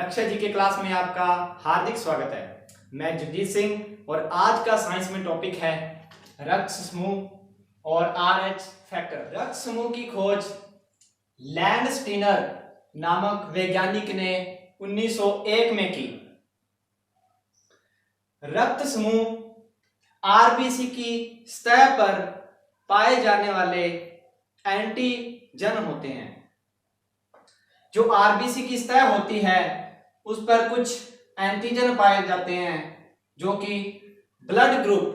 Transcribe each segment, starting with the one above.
रक्षा जी के क्लास में आपका हार्दिक स्वागत है। मैं जगजीत सिंह और आज का साइंस में टॉपिक है रक्त समूह और आरएच फैक्टर। रक्त समूह की खोज लैंडस्टीनर नामक वैज्ञानिक ने 1901 में की। रक्त समूह आरबीसी की सतह पर पाए जाने वाले एंटीजन होते हैं। जो आरबीसी की सतह होती है उस पर कुछ एंटीजन पाए जाते हैं जो कि ब्लड ग्रुप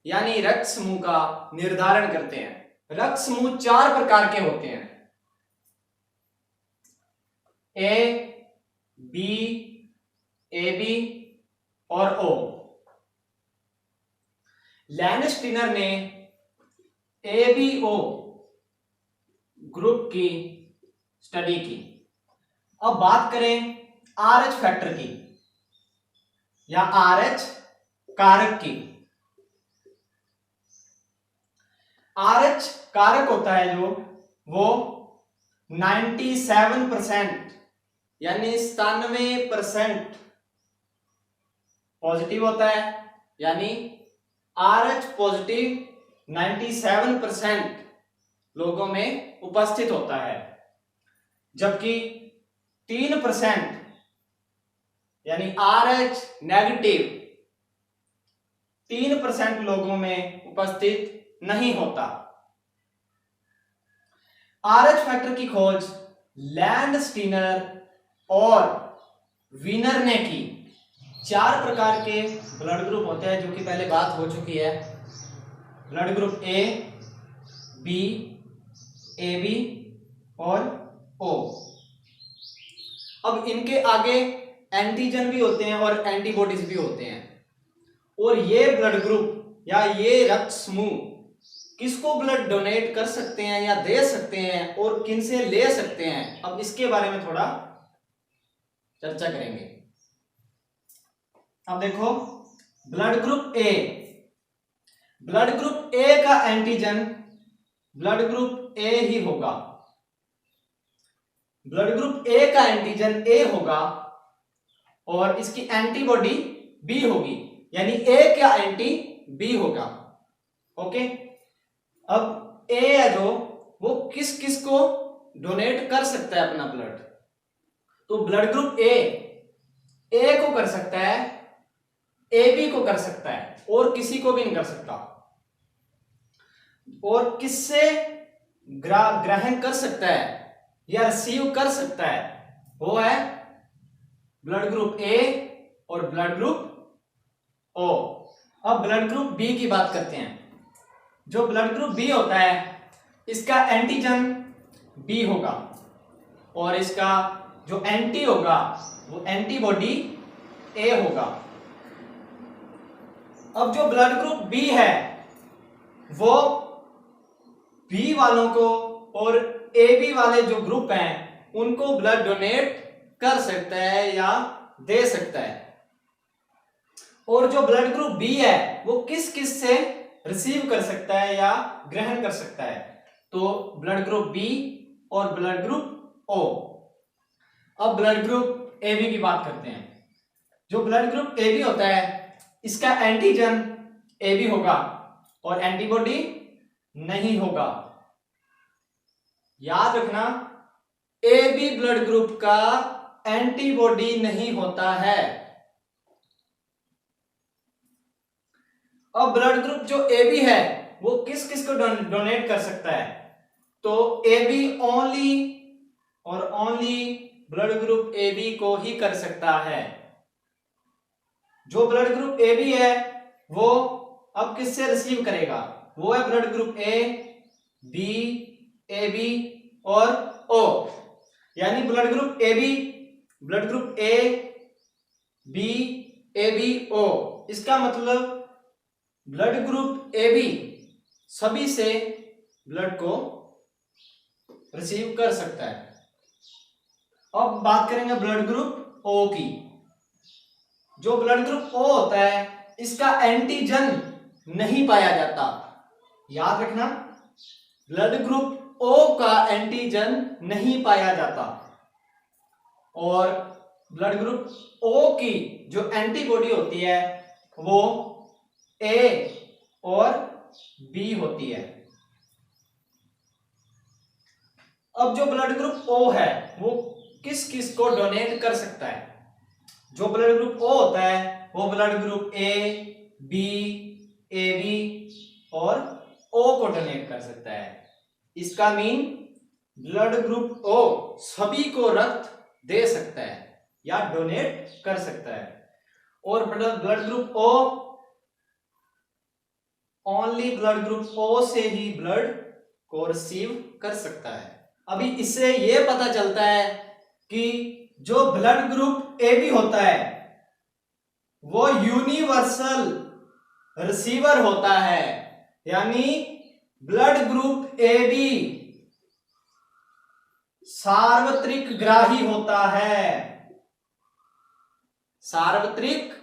यानी रक्त समूह का निर्धारण करते हैं। रक्त समूह 4 प्रकार के होते हैं, ए, बी, AB और O। लैंडस्टीनर ने ABO ग्रुप की स्टडी की। अब बात करें आरएच फैक्टर की या आरएच कारक की। आरएच कारक होता है जो वो 97% यानी 97% पॉजिटिव होता है, यानी आरएच पॉजिटिव 97% लोगों में उपस्थित होता है, जबकि 3% यानी आरएच नेगेटिव 3% लोगों में उपस्थित नहीं होता। आरएच फैक्टर की खोज लैंडस्टीनर और वीनर ने की। 4 प्रकार के ब्लड ग्रुप होते हैं जो कि पहले बात हो चुकी है। Blood group A, B, AB और O। अब इनके आगे एंटीजन भी होते हैं और एंटीबॉडीज भी होते हैं। और ये ब्लड ग्रुप या ये रक्त समूह किसको ब्लड डोनेट कर सकते हैं या दे सकते हैं और किनसे ले सकते हैं, अब इसके बारे में थोड़ा चर्चा करेंगे। अब देखो, ब्लड ग्रुप ए। ब्लड ग्रुप ए का एंटीजन ब्लड ग्रुप ए ही होगा। ब्लड ग्रुप ए का एंटीजन ए होगा और इसकी एंटीबॉडी बी होगी, यानी ए का एंटी बी होगा। ओके, अब ए है जो वो किस किस को डोनेट कर सकता है अपना ब्लड। तो ब्लड ग्रुप ए को कर सकता है, AB को कर सकता है और किसी को भी नहीं कर सकता। और किससे ग्रहण कर सकता है या रिसीव कर सकता है, वो है ब्लड ग्रुप ए और ब्लड ग्रुप O। अब ब्लड ग्रुप बी की बात करते हैं। जो ब्लड ग्रुप बी होता है इसका एंटीजन बी होगा और इसका जो एंटी होगा वो एंटीबॉडी ए होगा। अब जो ब्लड ग्रुप बी है वो बी वालों को और AB वाले जो ग्रुप हैं उनको ब्लड डोनेट कर सकता है या दे सकता है। और जो ब्लड ग्रुप बी है वो किस किस से रिसीव कर सकता है या ग्रहण कर सकता है, तो ब्लड ग्रुप बी और ब्लड ग्रुप O। अब ब्लड ग्रुप AB की बात करते हैं। जो ब्लड ग्रुप AB होता है इसका एंटीजन AB होगा और एंटीबॉडी नहीं होगा। याद रखना, AB ब्लड ग्रुप का एंटीबॉडी नहीं होता है। अब ब्लड ग्रुप जो AB है वो किस किस को डोनेट कर सकता है, तो AB ओनली और ओनली ब्लड ग्रुप AB को ही कर सकता है। जो ब्लड ग्रुप AB है वो अब किससे रिसीव करेगा, वो है blood group A, B, AB और O। यानी blood group AB, blood group A, B, AB, O। इसका मतलब ब्लड ग्रुप AB सभी से ब्लड को रिसीव कर सकता है। अब बात करेंगे ब्लड ग्रुप O की। जो ब्लड ग्रुप O होता है इसका एंटीजन नहीं पाया जाता। याद रखना, ब्लड ग्रुप O का एंटीजन नहीं पाया जाता और ब्लड ग्रुप ओ की जो एंटीबॉडी होती है वो ए और बी होती है। अब जो ब्लड ग्रुप ओ है वो किस किस को डोनेट कर सकता है? जो ब्लड ग्रुप ओ होता है वो blood group A, B, A B और ओ को डोनेट कर सकता है। इसका मीन ब्लड ग्रुप ओ सभी को रक्त दे सकता है या डोनेट कर सकता है, और blood group O only blood group O से ही ब्लड को रिसीव कर सकता है। अभी इससे यह पता चलता है कि जो ब्लड ग्रुप ए बी होता है वो यूनिवर्सल रिसीवर होता है, यानी ब्लड ग्रुप ए बी सार्वत्रिक ग्राही होता है, सार्वत्रिक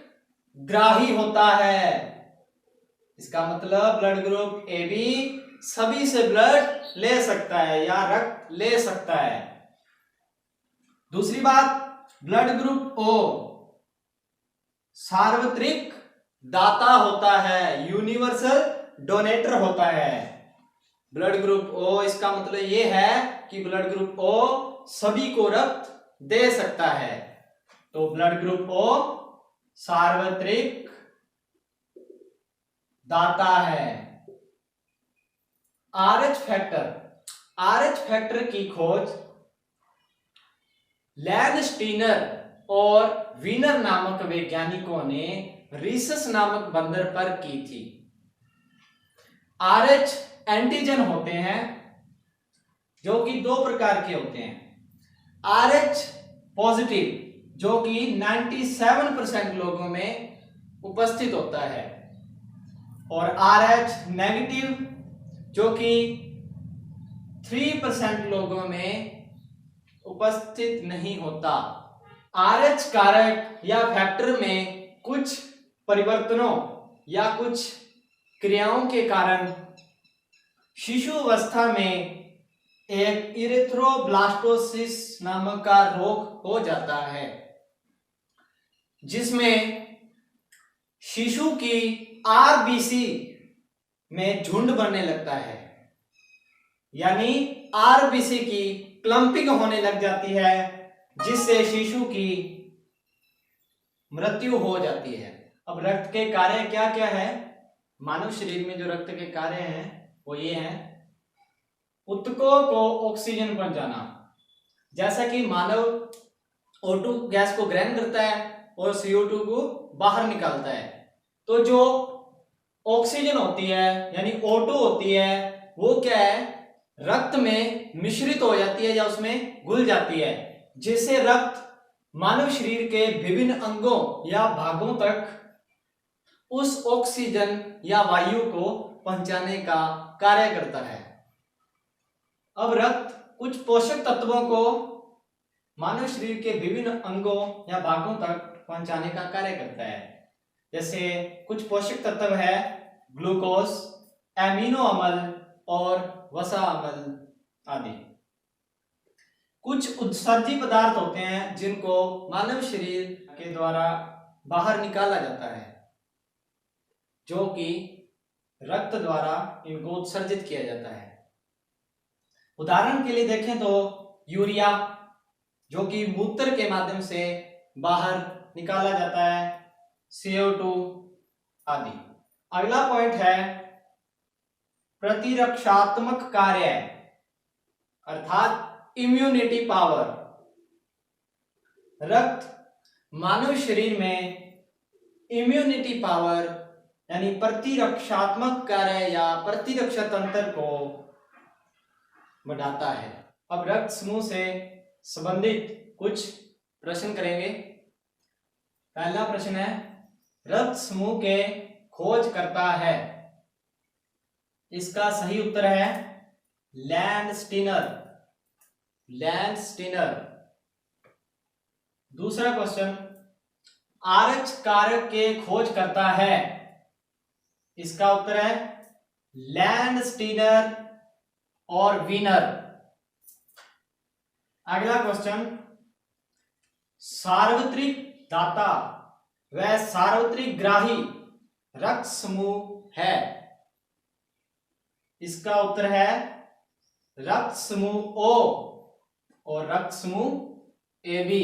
ग्राही होता है। इसका मतलब ब्लड ग्रुप ए बी सभी से ब्लड ले सकता है या रक्त ले सकता है। दूसरी बात, ब्लड ग्रुप ओ सार्वत्रिक दाता होता है, यूनिवर्सल डोनेटर होता है। ब्लड ग्रुप ओ, इसका मतलब यह है कि ब्लड ग्रुप ओ सभी को रक्त दे सकता है। तो ब्लड ग्रुप ओ सार्वत्रिक दाता है। आरएच फैक्टर, आरएच फैक्टर की खोज लैंडस्टीनर और वीनर नामक वैज्ञानिकों ने रीसस नामक बंदर पर की थी। आरएच एंटीजन होते हैं जो कि दो प्रकार के होते हैं। आरएच पॉजिटिव जो कि 97% लोगों में उपस्थित होता है, और आरएच नेगेटिव जो कि 3% लोगों में उपस्थित नहीं होता। आरएच कारक या फैक्टर में कुछ परिवर्तनों या कुछ क्रियाओं के कारण शिशु अवस्था में एक इरेथ्रोब्लास्टोसिस नामक का रोग हो जाता है, जिसमें शिशु की आरबीसी में झुंड बनने लगता है, यानी आरबीसी की क्लंपिंग होने लग जाती है, जिससे शिशु की मृत्यु हो जाती है। अब रक्त के कार्य क्या क्या है? मानव शरीर में जो रक्त के कार्य हैं वो ये हैं: ऊतकों को ऑक्सीजन पहुंचाना, जैसा कि मानव O2 गैस को ग्रहण करता है और CO2 को बाहर निकालता है, तो जो ऑक्सीजन होती है यानी O2 होती है वो क्या है, रक्त में मिश्रित हो जाती है या उसमें घुल जाती है, जिससे रक्त मानव शरीर के विभिन्न अंगों या भागों तक उस ऑक्सीजन या वायु को पहुंचाने का कार्य करता है। अब रक्त कुछ पोषक तत्वों को मानव शरीर के विभिन्न अंगों या भागों तक पहुंचाने का कार्य करता है। जैसे कुछ पोषक तत्व है ग्लूकोज, एमिनो अम्ल और वसा अम्ल आदि। कुछ उत्सर्जी पदार्थ होते हैं जिनको मानव शरीर के द्वारा बाहर निकाला जाता है, जो कि रक्त द्वारा इनको उत्सर्जित किया जाता है। उदाहरण के लिए देखें तो यूरिया, जो कि मूत्र के माध्यम से बाहर निकाला जाता है, CO2 आदि। अगला पॉइंट है प्रतिरक्षात्मक कार्य अर्थात इम्यूनिटी पावर। रक्त मानव शरीर में इम्यूनिटी पावर यानी प्रतिरक्षात्मक कार्य या प्रतिरक्षा तंत्र को बढ़ाता है। अब रक्त समूह से संबंधित कुछ प्रश्न करेंगे। पहला प्रश्न है, रक्त समूह के खोज करता है। इसका सही उत्तर है लैंडस्टीनर, लैंडस्टीनर। दूसरा क्वेश्चन, आरएच कारक के खोज करता है। इसका उत्तर है लैंडस्टीनर और वीनर। अगला क्वेश्चन, सार्वत्रिक दाता व सार्वत्रिक ग्राही रक्त समूह है? इसका उत्तर है रक्त समूह ओ और रक्त समूह ए बी।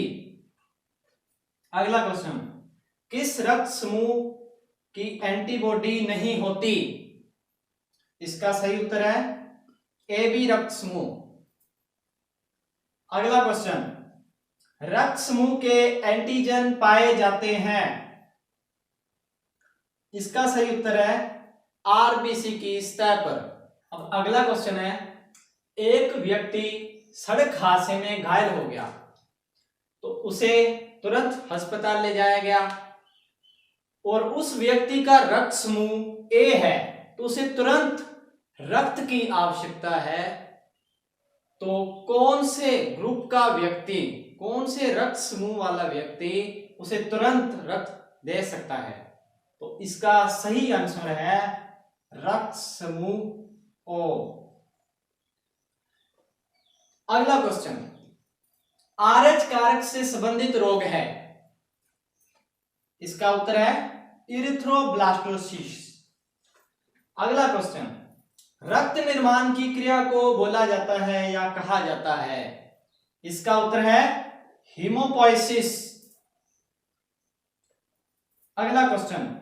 अगला क्वेश्चन, किस रक्त समूह की एंटीबॉडी नहीं होती? इसका सही उत्तर है ए बी रक्त समूह। अगला क्वेश्चन, रक्त समूह के एंटीजन पाए जाते हैं? इसका सही उत्तर है आरबीसी की सतह पर। अब अगला क्वेश्चन है, एक व्यक्ति सड़क हादसे में घायल हो गया तो उसे तुरंत अस्पताल ले जाया गया और उस व्यक्ति का रक्त समूह ए है तो उसे तुरंत रक्त की आवश्यकता है। तो कौन से ग्रुप का व्यक्ति, कौन से रक्त समूह वाला व्यक्ति उसे तुरंत रक्त दे सकता है? तो इसका सही आंसर है रक्त समूह ओ। अगला क्वेश्चन, आरएच कारक से संबंधित रोग है? इसका उत्तर है इरिथ्रोब्लास्टोसिस। अगला क्वेश्चन, रक्त निर्माण की क्रिया को बोला जाता है या कहा जाता है? इसका उत्तर है हीमोपोइसिस। अगला क्वेश्चन,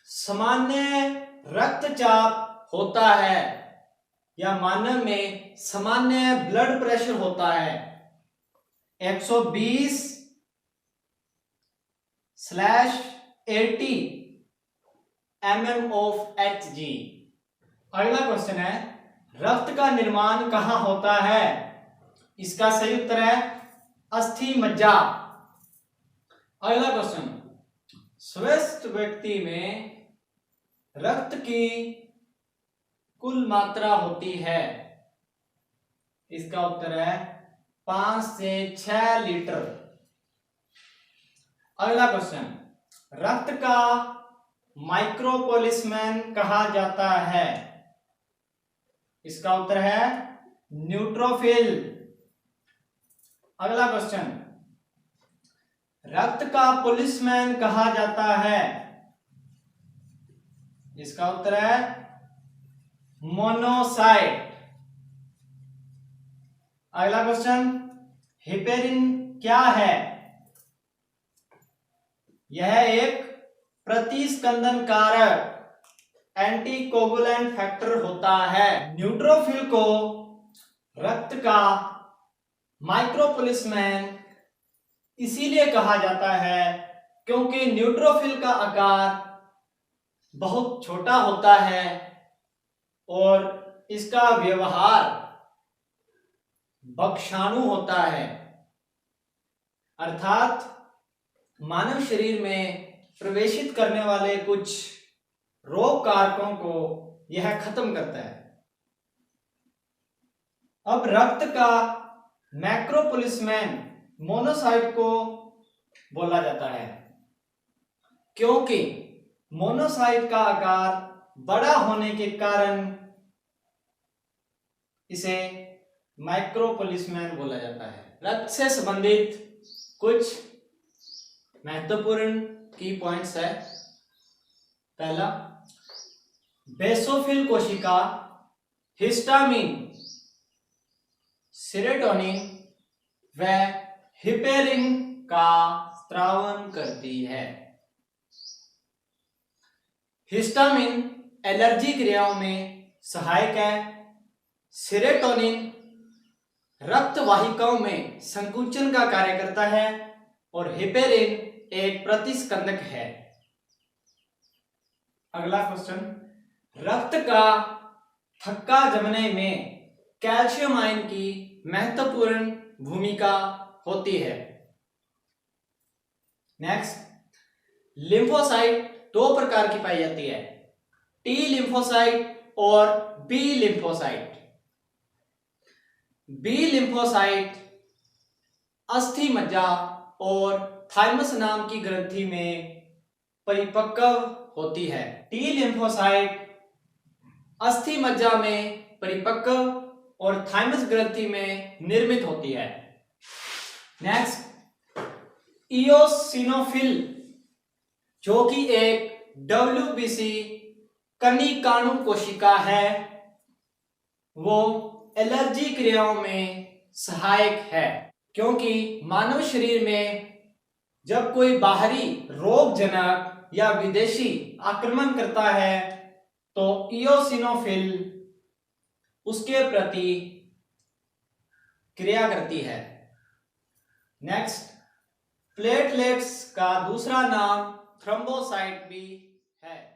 सामान्य रक्तचाप होता है या मानव में सामान्य ब्लड प्रेशर होता है 120/80 mm of Hg। अगला क्वेश्चन है, रक्त का निर्माण कहां होता है? इसका सही उत्तर है अस्थि मज्जा। अगला क्वेश्चन, स्वस्थ व्यक्ति में रक्त की कुल मात्रा होती है? इसका उत्तर है 5 से 6 लीटर। अगला क्वेश्चन, रक्त का माइक्रोपोलिसमैन कहा जाता है? इसका उत्तर है न्यूट्रोफिल। अगला क्वेश्चन, रक्त का पुलिसमैन कहा जाता है? इसका उत्तर है मोनोसाइट। अगला क्वेश्चन, हिपेरिन क्या है? यह एक प्रतिस्कंदन कारक एंटीकोगुलेंट फैक्टर होता है। न्यूट्रोफिल को रक्त का माइक्रोपुलिसमैन इसीलिए कहा जाता है क्योंकि न्यूट्रोफिल का आकार बहुत छोटा होता है और इसका व्यवहार भक्षाणु होता है, अर्थात मानव शरीर में प्रवेशित करने वाले कुछ रोग कारकों को यह खत्म करता है। अब रक्त का मैक्रोपुलिसमैन मोनोसाइट को बोला जाता है क्योंकि मोनोसाइट का आकार बड़ा होने के कारण इसे माइक्रोपुलिसमैन बोला जाता है। रक्त से संबंधित कुछ महत्वपूर्ण की पॉइंट्स है। पहला, बेसोफिल कोशिका हिस्टामिन, सेरोटोनिन व हिपेरिन का स्रावन करती है। हिस्टामिन एलर्जी क्रियाओं में सहायक है। सेरोटोनिन रक्त वाहिकाओं में संकुचन का कार्य करता है और हिपेरिन एक प्रतिस्कंदक है। अगला क्वेश्चन, रक्त का थक्का जमने में कैल्शियम आयन की महत्वपूर्ण भूमिका होती है। नेक्स्ट, लिम्फोसाइट दो प्रकार की पाई जाती है, टी लिम्फोसाइट और बी लिम्फोसाइट। बी लिम्फोसाइट अस्थि मज्जा और थाइमस नाम की ग्रंथि में परिपक्व होती है। टी लिम्फोसाइट अस्थि मज्जा में परिपक्व और थाइमस ग्रंथि में निर्मित होती है। नेक्स्ट, इयोसिनोफिल जो कि एक WBC कनिकाणु कोशिका है, वो एलर्जी क्रियाओं में सहायक है, क्योंकि मानव शरीर में जब कोई बाहरी रोगजनक या विदेशी आक्रमण करता है तो इयोसिनोफिल उसके प्रति क्रिया करती है। नेक्स्ट, प्लेटलेट्स का दूसरा नाम थ्रोम्बोसाइट भी है।